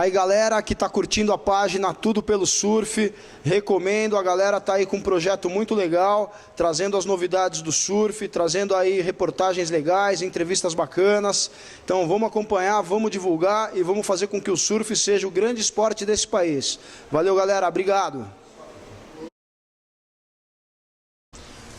Aí galera que está curtindo a página Tudo Pelo Surf, recomendo, a galera está aí com um projeto muito legal, trazendo as novidades do surf, trazendo aí reportagens legais, entrevistas bacanas. Então vamos acompanhar, vamos divulgar e vamos fazer com que o surf seja o grande esporte desse país. Valeu galera, obrigado!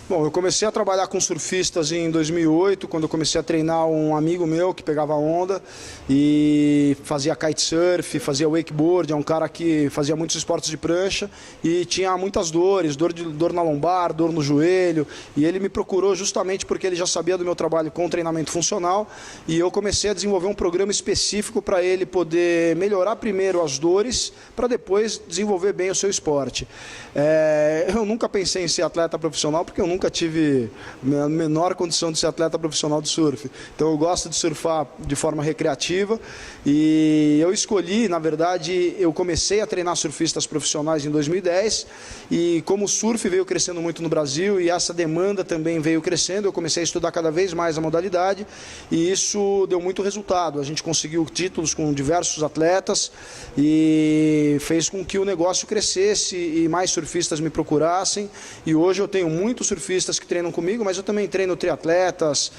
Bom, eu comecei a trabalhar com surfistas em 2008, quando eu comecei a treinar um amigo meu que pegava onda e fazia kitesurf, fazia wakeboard, é um cara que fazia muitos esportes de prancha e tinha muitas dores, dor na lombar, dor no joelho, e ele me procurou justamente porque ele já sabia do meu trabalho com treinamento funcional e eu comecei a desenvolver um programa específico para ele poder melhorar primeiro as dores para depois desenvolver bem o seu esporte. Eu nunca pensei em ser atleta profissional porque eu nunca tive a menor condição de ser atleta profissional de surf. Então eu gosto de surfar de forma recreativa e eu escolhi, na verdade, eu comecei a treinar surfistas profissionais em 2010 e como o surf veio crescendo muito no Brasil e essa demanda também veio crescendo, eu comecei a estudar cada vez mais a modalidade e isso deu muito resultado. A gente conseguiu títulos com diversos atletas e fez com que o negócio crescesse e mais surfistas me procurassem e hoje eu tenho muitos surfistas que treinam comigo, mas eu também treino triatletas,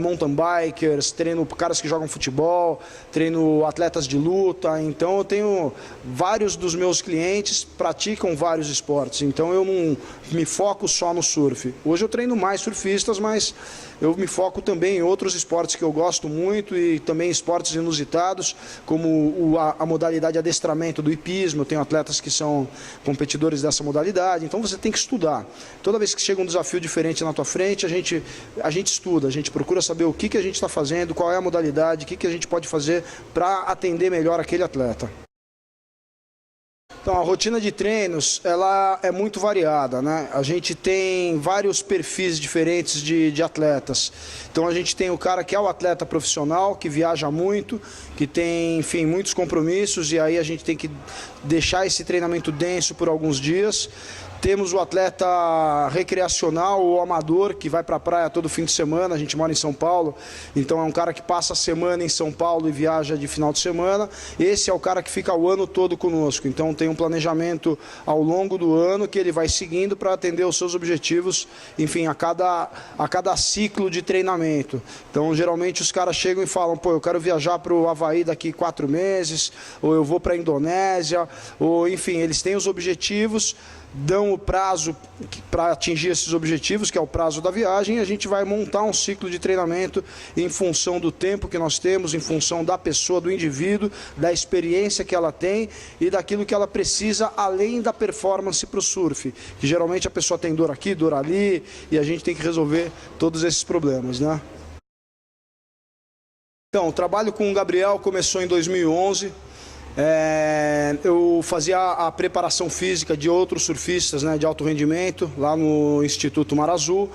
mountain bikers, treino caras que jogam futebol, treino atletas de luta, então eu tenho vários dos meus clientes praticam vários esportes, então eu não me foco só no surf. Hoje eu treino mais surfistas, mas eu me foco também em outros esportes que eu gosto muito e também esportes inusitados, como a modalidade adestramento do hipismo. Eu tenho atletas que são competidores dessa modalidade, então você tem que estudar. Toda vez que chega um desafio diferente na tua frente, a gente estuda, a gente procura saber o que a gente está fazendo, qual é a modalidade, o que a gente pode fazer para atender melhor aquele atleta. Então, a rotina de treinos, ela é muito variada, né? A gente tem vários perfis diferentes de atletas. Então, a gente tem o cara que é o atleta profissional, que viaja muito, que tem, enfim, muitos compromissos, e aí a gente tem que deixar esse treinamento denso por alguns dias. Temos o atleta recreacional ou amador, que vai para a praia todo fim de semana. A gente mora em São Paulo, então é um cara que passa a semana em São Paulo e viaja de final de semana. Esse é o cara que fica o ano todo conosco, então tem um planejamento ao longo do ano que ele vai seguindo para atender os seus objetivos, enfim, a cada ciclo de treinamento. Então, geralmente os caras chegam e falam, pô, eu quero viajar para o Havaí daqui 4 meses, ou eu vou para a Indonésia, ou enfim, eles têm os objetivos, dão o prazo para atingir esses objetivos, que é o prazo da viagem, e a gente vai montar um ciclo de treinamento em função do tempo que nós temos, em função da pessoa, do indivíduo, da experiência que ela tem e daquilo que ela precisa, além da performance para o surf, que geralmente a pessoa tem dor aqui, dor ali, e a gente tem que resolver todos esses problemas, né? Então, o trabalho com o Gabriel começou em 2011. Eu fazia a preparação física de outros surfistas, né, de alto rendimento lá no Instituto Mar Azul,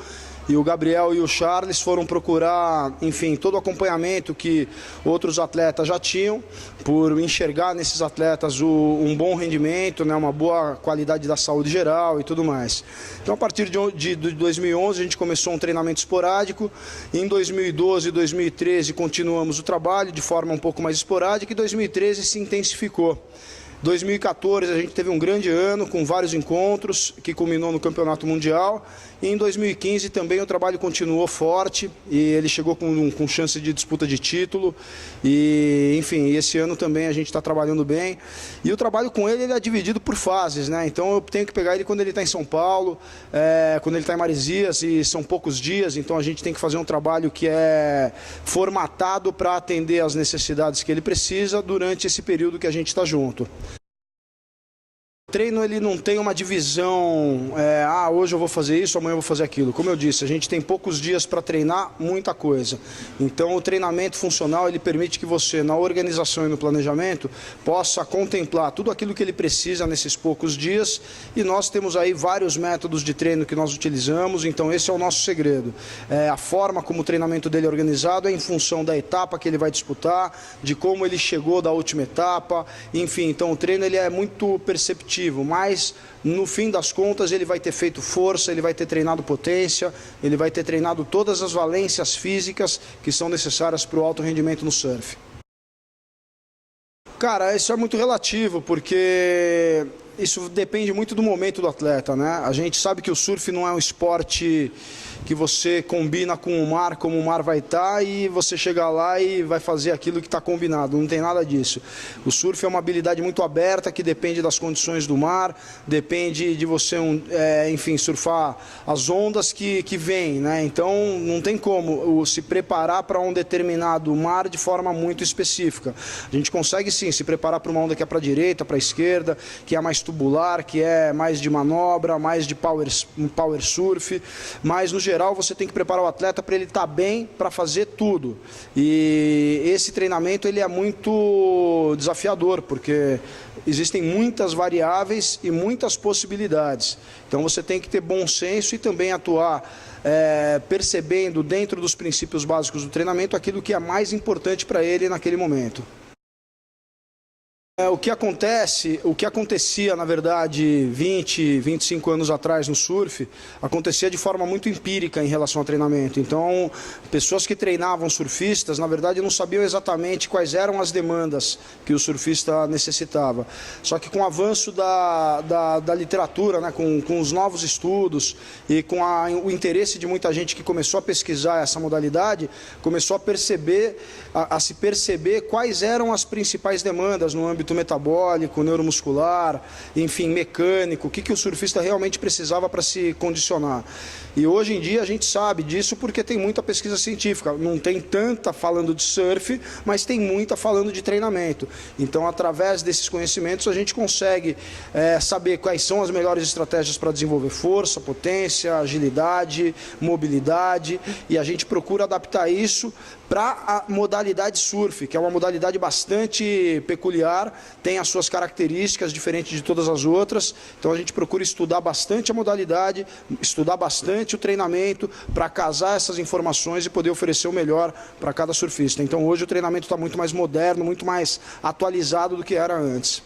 e o Gabriel e o Charles foram procurar, enfim, todo o acompanhamento que outros atletas já tinham, por enxergar nesses atletas um bom rendimento, né, uma boa qualidade da saúde geral e tudo mais. Então, a partir de 2011, a gente começou um treinamento esporádico. Em 2012 e 2013, continuamos o trabalho de forma um pouco mais esporádica, e 2013 se intensificou. 2014 a gente teve um grande ano com vários encontros que culminou no Campeonato Mundial, e em 2015 também o trabalho continuou forte e ele chegou com chance de disputa de título e enfim, esse ano também a gente está trabalhando bem, e o trabalho com ele é dividido por fases, né? Então eu tenho que pegar ele quando ele está em São Paulo, quando ele está em Maresias, e são poucos dias, então a gente tem que fazer um trabalho que é formatado para atender às necessidades que ele precisa durante esse período que a gente está junto. O treino ele não tem uma divisão, hoje eu vou fazer isso, amanhã eu vou fazer aquilo. Como eu disse, a gente tem poucos dias para treinar muita coisa. Então o treinamento funcional ele permite que você, na organização e no planejamento, possa contemplar tudo aquilo que ele precisa nesses poucos dias, e nós temos aí vários métodos de treino que nós utilizamos, então esse é o nosso segredo. A forma como o treinamento dele é organizado é em função da etapa que ele vai disputar, de como ele chegou da última etapa, enfim, então o treino ele é muito perceptível, mas no fim das contas ele vai ter feito força, ele vai ter treinado potência, ele vai ter treinado todas as valências físicas que são necessárias para o alto rendimento no surf. Cara, isso é muito relativo, porque isso depende muito do momento do atleta, né? A gente sabe que o surf não é um esporte que você combina com o mar, como o mar vai estar, e você chega lá e vai fazer aquilo que está combinado. Não tem nada disso. O surf é uma habilidade muito aberta, que depende das condições do mar, depende de você, enfim, surfar as ondas que vêm, né? Então, não tem como se preparar para um determinado mar de forma muito específica. A gente consegue, sim, se preparar para uma onda que é para a direita, para a esquerda, que é mais tubular, que é mais de manobra, mais de power surf, mas no geral você tem que preparar o atleta para ele estar bem para fazer tudo. E esse treinamento ele é muito desafiador, porque existem muitas variáveis e muitas possibilidades. Então você tem que ter bom senso e também atuar percebendo dentro dos princípios básicos do treinamento aquilo que é mais importante para ele naquele momento. O que acontecia, na verdade, 20, 25 anos atrás no surf, acontecia de forma muito empírica em relação ao treinamento. Então, pessoas que treinavam surfistas, na verdade, não sabiam exatamente quais eram as demandas que o surfista necessitava. Só que com o avanço da literatura, né, com os novos estudos e com o interesse de muita gente que começou a pesquisar essa modalidade, começou a se perceber quais eram as principais demandas no âmbito metabólico, neuromuscular, enfim, mecânico, o que o surfista realmente precisava para se condicionar. E hoje em dia a gente sabe disso porque tem muita pesquisa científica, não tem tanta falando de surf, mas tem muita falando de treinamento. Então, através desses conhecimentos, a gente consegue saber quais são as melhores estratégias para desenvolver força, potência, agilidade, mobilidade, e a gente procura adaptar isso para a modalidade surf, que é uma modalidade bastante peculiar, tem as suas características diferentes de todas as outras. Então a gente procura estudar bastante a modalidade, estudar bastante o treinamento para casar essas informações e poder oferecer o melhor para cada surfista. Então hoje o treinamento está muito mais moderno, muito mais atualizado do que era antes.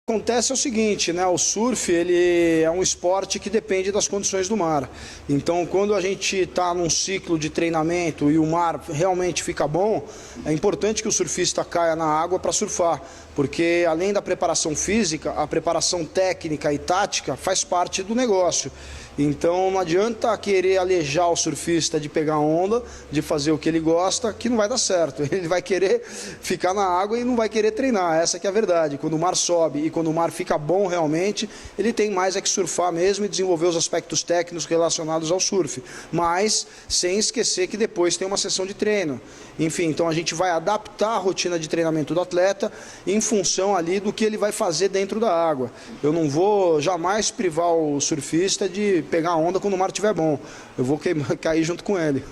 O que acontece é o seguinte, né? O surf ele é um esporte que depende das condições do mar. Então, quando a gente está num ciclo de treinamento e o mar realmente fica bom, é importante que o surfista caia na água para surfar, porque além da preparação física, a preparação técnica e tática faz parte do negócio. Então não adianta querer alejar o surfista de pegar onda, de fazer o que ele gosta, que não vai dar certo. Ele vai querer ficar na água e não vai querer treinar, essa que é a verdade. Quando o mar sobe e quando o mar fica bom realmente, ele tem mais é que surfar mesmo e desenvolver os aspectos técnicos relacionados ao surf. Mas sem esquecer que depois tem uma sessão de treino. Enfim, então a gente vai adaptar a rotina de treinamento do atleta em função ali do que ele vai fazer dentro da água. Eu não vou jamais privar o surfista de pegar a onda quando o mar estiver bom. Eu vou cair junto com ele.